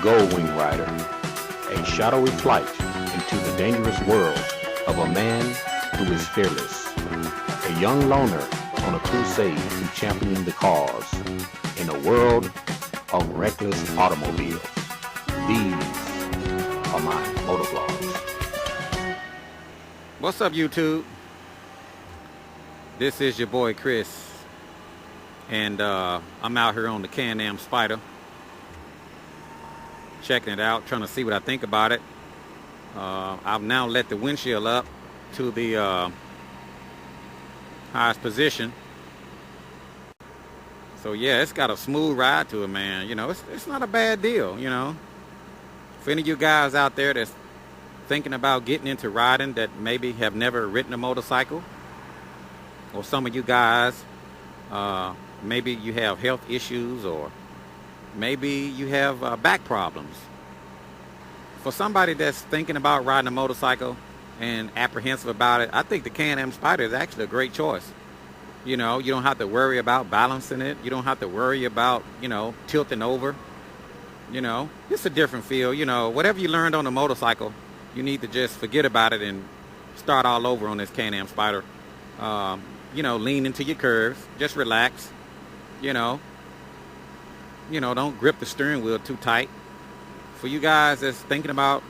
Goldwing Rider, a shadowy flight into the dangerous world of a man who is fearless, a young loner on a crusade to champion the cause in a world of reckless automobiles. These are my motovlogs. What's up, YouTube? This is your boy Chris, and I'm out here on the Can-Am Spyder, checking it out, trying to see what I think about it. I've now let the windshield up to the highest position. So yeah, it's got a smooth ride to it, man. You know, it's not a bad deal, you know. For any of you guys out there that's thinking about getting into riding that maybe have never ridden a motorcycle, or some of you guys, maybe you have health issues, or maybe you have back problems. For somebody that's thinking about riding a motorcycle and apprehensive about it, I think the Can-Am Spyder is actually a great choice. You know, you don't have to worry about balancing it. You don't have to worry about, you know, tilting over. You know, it's a different feel. You know, whatever you learned on a motorcycle, you need to just forget about it and start all over on this Can-Am Spyder. You know, lean into your curves. Just relax. You know, don't grip the steering wheel too tight. For you guys that's thinking about,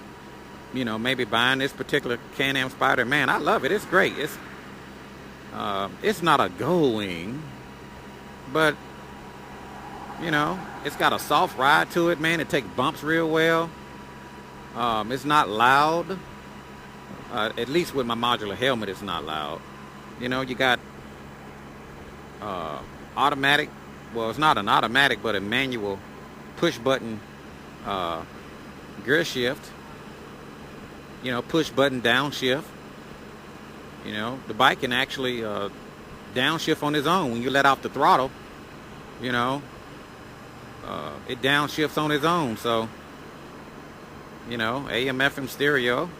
you know, maybe buying this particular Can-Am Spyder, man, I love it. It's great. It's not a Goldwing, but, you know, it's got a soft ride to it, man. It takes bumps real well. It's not loud. At least with my modular helmet, it's not loud. You know, you got automatic. Well, it's not an automatic, but a manual push button gear shift. You know, push button downshift. You know, the bike can actually downshift on its own when you let off the throttle. You know, it downshifts on its own. So, you know, AM, FM stereo,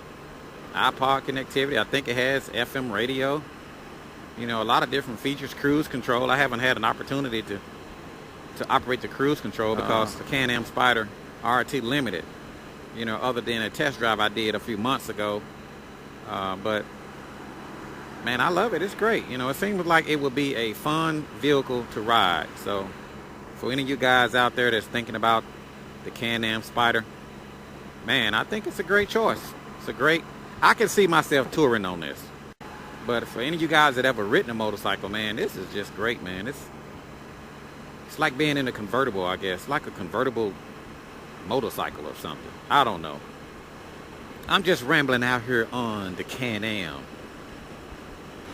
iPod connectivity. I think it has FM radio. You know, a lot of different features. Cruise control. I haven't had an opportunity to operate the cruise control because the Can-Am Spyder RT Limited, you know, other than a test drive I did a few months ago. But, man, I love it. It's great. You know, it seems like it would be a fun vehicle to ride. So, for any of you guys out there that's thinking about the Can-Am Spyder, man, I think it's a great choice. I can see myself touring on this. But for any of you guys that ever ridden a motorcycle, man, this is just great, man. It's like being in a convertible, I guess. Like a convertible motorcycle or something. I don't know. I'm just rambling out here on the Can-Am.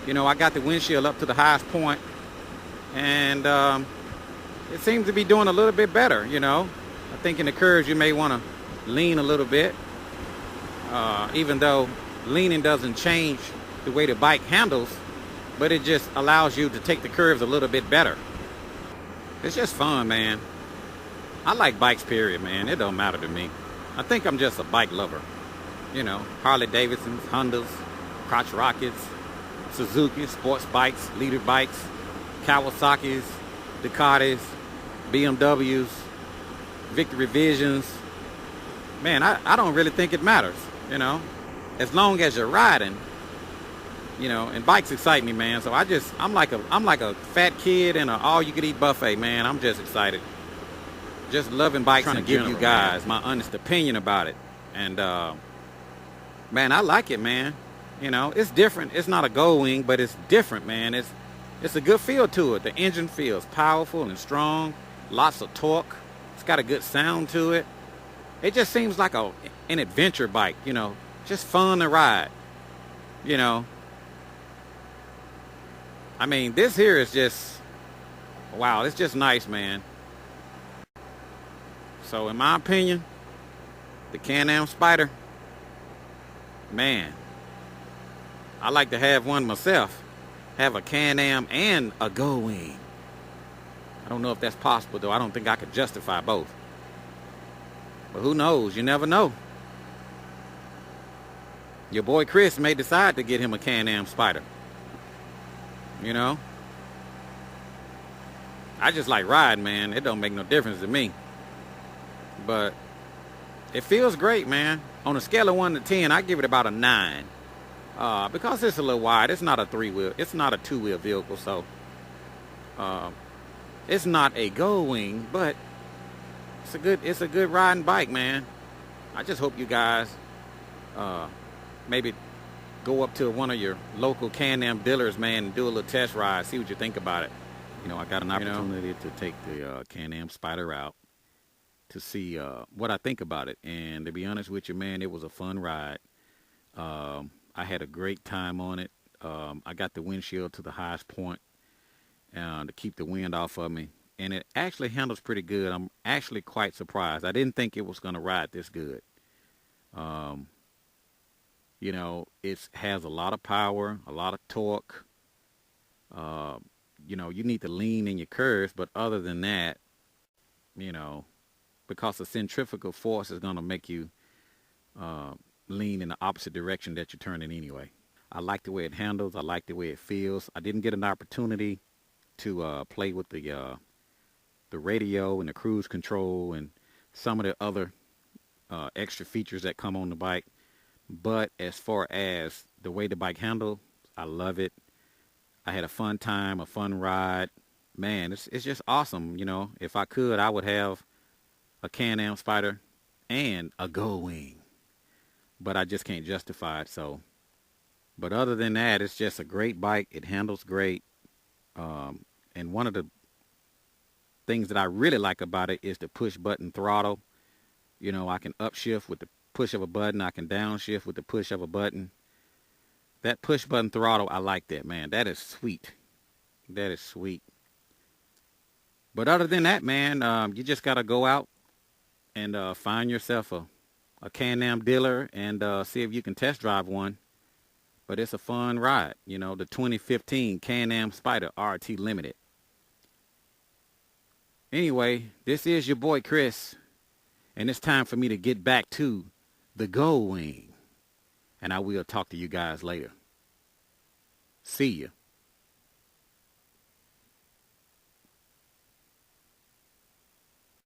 You know, I got the windshield up to the highest point, and it seems to be doing a little bit better, you know. I think in the curves you may want to lean a little bit, even though leaning doesn't change the way the bike handles, but it just allows you to take the curves a little bit better. It's just fun, man. I like bikes, period, man. It don't matter to me. I think I'm just a bike lover. You know, Harley Davidsons, Hondas, crotch rockets, Suzuki, sports bikes, leader bikes, Kawasaki's, Ducatis, BMWs, Victory Visions. Man, I don't really think it matters, you know. As long as you're riding, you know, and bikes excite me, man. So I'm like a fat kid in an all-you-could-eat buffet, man. I'm just excited. Just loving bikes, trying to give you guys my honest opinion about it. And, man, I like it, man. You know, it's different. It's not a Goldwing, but it's different, man. It's a good feel to it. The engine feels powerful and strong. Lots of torque. It's got a good sound to it. It just seems like an adventure bike, you know. Just fun to ride, you know. I mean, this here is just, wow, it's just nice, man. So, in my opinion, the Can-Am Spyder, man, I like to have one myself. Have a Can-Am and a Goldwing. I don't know if that's possible, though. I don't think I could justify both. But who knows? You never know. Your boy Chris may decide to get him a Can-Am Spyder. You know? I just like riding, man. It don't make no difference to me. But it feels great, man. On a scale of 1 to 10, I give it about a 9. Because it's a little wide. It's not a 3-wheel. It's not a 2-wheel vehicle, so it's not a going, but it's a good riding bike, man. I just hope you guys maybe go up to one of your local Can-Am dealers, man, and do a little test ride. See what you think about it. You know, I got an opportunity to take the Can-Am Spyder out to see what I think about it. And to be honest with you, man, it was a fun ride. I had a great time on it. I got the windshield to the highest point to keep the wind off of me. And it actually handles pretty good. I'm actually quite surprised. I didn't think it was going to ride this good. You know, it has a lot of power, a lot of torque. You know, you need to lean in your curves, but other than that, you know, because the centrifugal force is going to make you lean in the opposite direction that you're turning anyway. I like the way it handles. I like the way it feels. I didn't get an opportunity to play with the radio and the cruise control and some of the other extra features that come on the bike. But as far as the way the bike handles, I love it. I had a fun time, a fun ride. Man, it's just awesome. You know, if I could, I would have a Can-Am Spyder and a Go-Wing. But I just can't justify it, so. But other than that, it's just a great bike. It handles great. And one of the things that I really like about it is the push-button throttle. You know, I can upshift with the push of a button. I can downshift with the push of a button. That push-button throttle, I like that, man. That is sweet. That is sweet. But other than that, man, you just got to go out and find yourself a Can-Am dealer and see if you can test drive one. But it's a fun ride. You know, the 2015 Can-Am Spyder RT Limited. Anyway, this is your boy Chris. And it's time for me to get back to the Go Wing. And I will talk to you guys later. See ya.